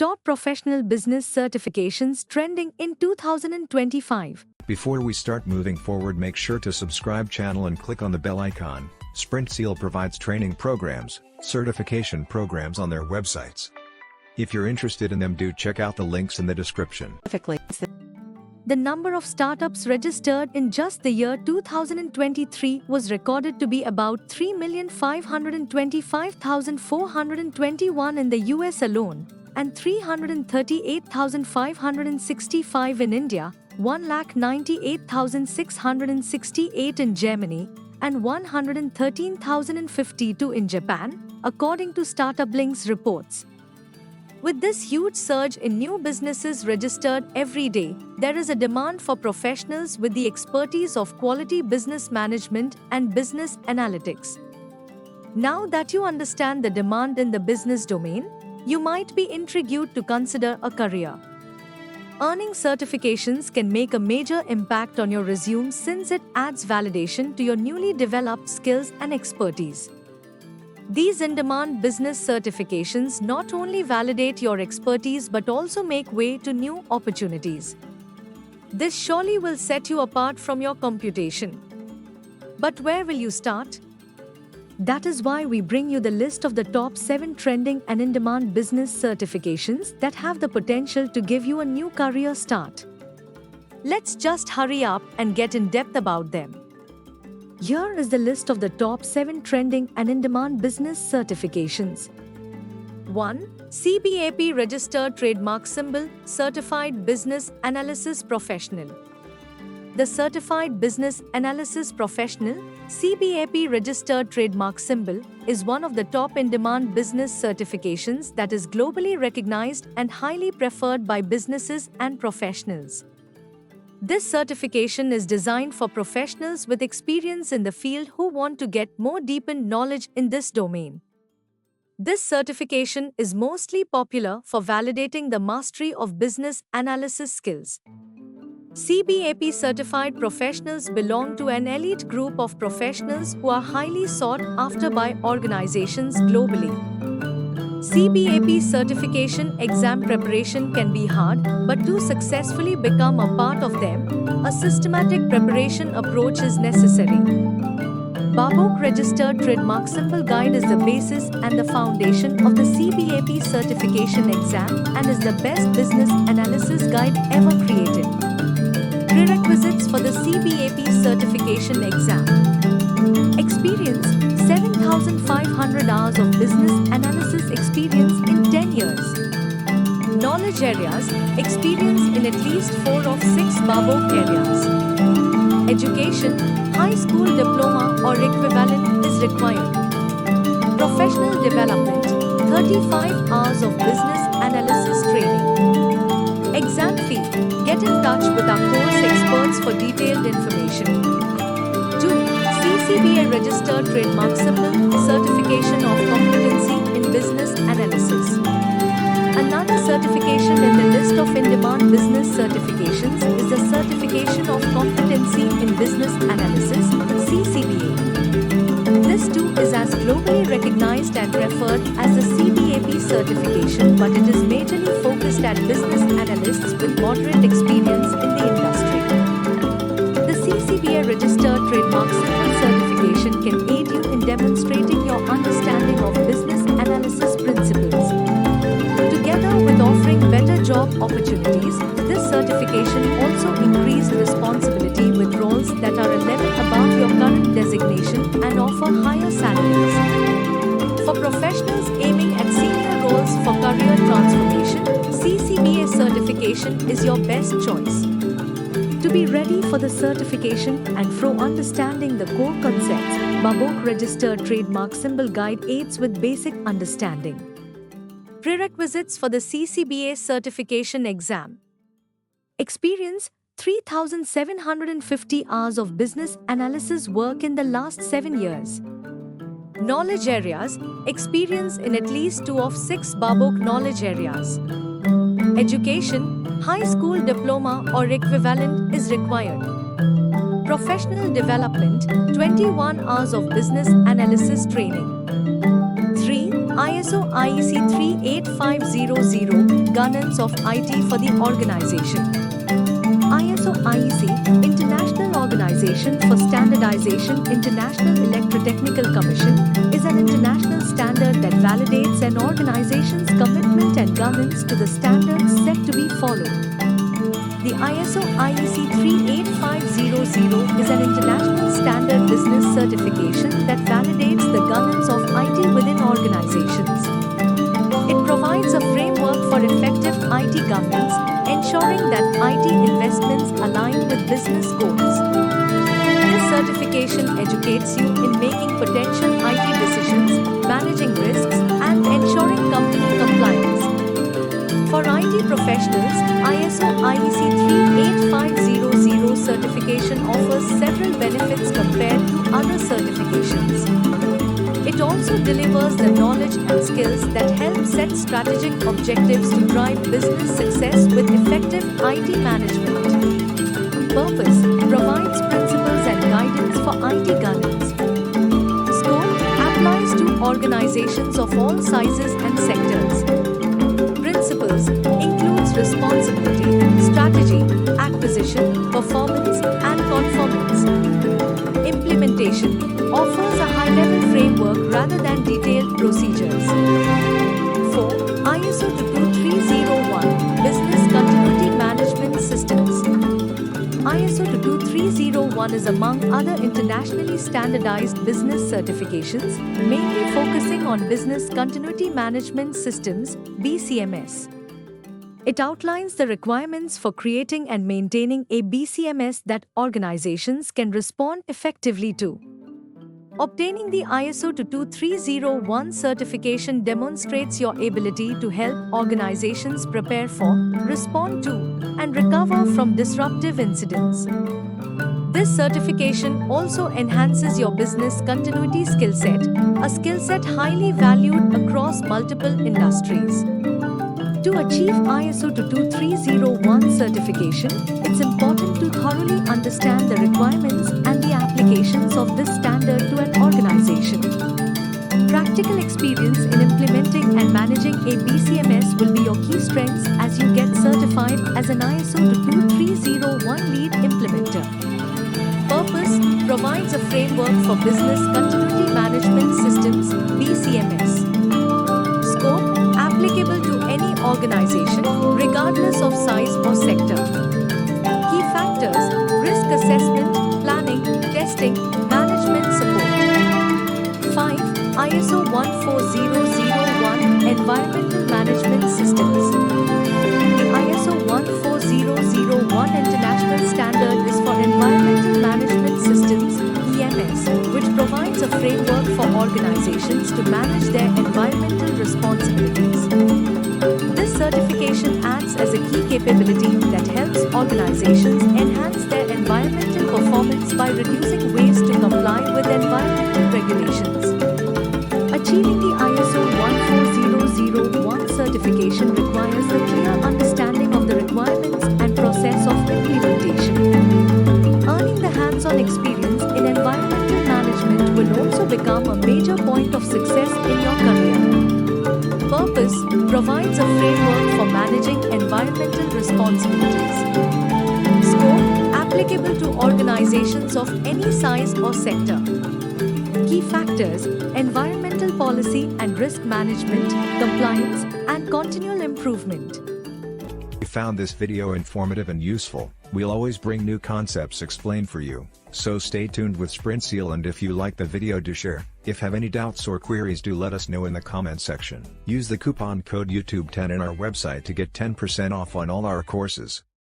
Top professional business certifications trending in 2025. Before we start moving forward, make sure to subscribe channel and click on the bell icon. SprintSeal provides training programs, certification programs on their websites. If you're interested in them, do check out the links in the description. The number of startups registered in just the year 2023 was recorded to be about 3,525,421 in the US alone, and 338,565 in India, 198,668 in Germany, and 113,052 in Japan, according to Startup Links reports. With this huge surge in new businesses registered every day, there is a demand for professionals with the expertise of quality business management and business analytics. Now that you understand the demand in the business domain, you might be intrigued to consider a career. Earning certifications can make a major impact on your resume since it adds validation to your newly developed skills and expertise. These in-demand business certifications not only validate your expertise but also make way to new opportunities. This surely will set you apart from your competition. But where will you start? That is why we bring you the list of the top 7 trending and in-demand business certifications that have the potential to give you a new career start. Let's just hurry up and get in depth about them. Here is the list of the top 7 trending and in-demand business certifications. 1. CBAP Registered Trademark Symbol Certified Business Analysis Professional. The Certified Business Analysis Professional (CBAP) Registered Trademark Symbol is one of the top in-demand business certifications that is globally recognized and highly preferred by businesses and professionals. This certification is designed for professionals with experience in the field who want to get more deepened knowledge in this domain. This certification is mostly popular for validating the mastery of business analysis skills. CBAP certified professionals belong to an elite group of professionals who are highly sought after by organizations globally. CBAP certification exam preparation can be hard, but to successfully become a part of them, a systematic preparation approach is necessary. Babok Registered Trademark Symbol Guide is the basis and the foundation of the CBAP certification exam and is the best business analysis guide ever created. Prerequisites for the CBAP certification exam. Experience: 7,500 hours of business analysis experience in 10 years. Knowledge areas: experience in at least 4 of 6 Babok areas. Education: high school diploma or equivalent is required. Professional development: 35 hours of business analysis training. Exam fee: get in touch with our course experts for detailed information. 2. CCBA Registered Trademark Symbol Certification of Competency in Business Analysis. Another certification in the list of in-demand business certifications is the Certification of Competency in Business Analysis (CCBA). This too is as globally recognized and preferred as the CBAP certification, but it is majorly focused at business analysts with moderate experience in the industry. The CCBA Registered Trademark Symbol certification can aid you in demonstrating your understanding of business analysis principles. Together with offering better job opportunities, this certification also increases responsibility with roles that are a level above your current designation and offer higher salaries. For professionals aiming at senior roles for career transformation, CCBA certification is your best choice. To be ready for the certification and for understanding the core concepts, Babok Registered Trademark Symbol Guide aids with basic understanding. Prerequisites for the CCBA certification exam. Experience: 3,750 hours of business analysis work in the last 7 years. Knowledge areas: experience in at least 2 of 6 Babok knowledge areas. Education: high school diploma or equivalent is required. Professional development: 21 hours of business analysis training. 3. ISO IEC 38500 Governance of IT for the organization. ISO IEC, International Organization for Standardization International Electrotechnical Commission, is an international standard that validates an organization's commitment and governance to the standards set to be followed. The ISO IEC 38500 is an international standard business certification that validates the governance of IT within organizations. It provides a framework for effective IT governance, ensuring that IT investments align with business goals. This certification educates you in making potential IT decisions, managing risks, and ensuring company compliance. For IT professionals, ISO IEC 38500 certification offers several benefits compared to other certifications. It also delivers the knowledge and skills that help set strategic objectives to drive business success with effective IT management. Purpose: provides principles and guidance for IT governance. Scope: applies to organizations of all sizes and sectors. Principles: includes responsibility, strategy, acquisition, performance, and conformance. Implementation: offers a high-level framework rather than detailed procedures. 4. ISO 22301 Business Continuity Management Systems. ISO 22301 is among other internationally standardized business certifications, mainly focusing on Business Continuity Management Systems (BCMS). It outlines the requirements for creating and maintaining a BCMS that organizations can respond effectively to. Obtaining the ISO 22301 certification demonstrates your ability to help organizations prepare for, respond to, and recover from disruptive incidents. This certification also enhances your business continuity skill set, a skill set highly valued across multiple industries. To achieve ISO 22301 certification, it's important to thoroughly understand the requirements and the applications of this standard to an organization. Practical experience in implementing and managing a BCMS will be your key strengths as you get certified as an ISO 22301 lead implementer. Purpose: provides a framework for Business Continuity Management Systems (BCMS). Scope: applicable to any organization, regardless of size or sector. Key factors: risk assessment, planning, testing, management support. 5. ISO 14001 Environmental Management Systems. The ISO 14001 International Standard is for Environmental Management Systems (EMS), which provides a framework for organizations to manage their environmental responsibilities. This certification acts as a key capability that helps organizations enhance their environmental performance by reducing waste to comply with environmental regulations. Achieving the ISO 14001 certification requires a clear understanding of the requirements and process of implementation. Earning the hands-on experience in environmental management will also become a major point of success in your career. Purpose: provides a framework for managing environmental responsibilities. Scope: applicable to organizations of any size or sector. Key factors: environmental policy and risk management, compliance, and continual improvement. If you found this video informative and useful, we'll always bring new concepts explained for you, so stay tuned with Sprint Seal, and if you like the video, do share. If have any doubts or queries, do let us know in the comment section. Use the coupon code YouTube10 in our website to get 10% off on all our courses.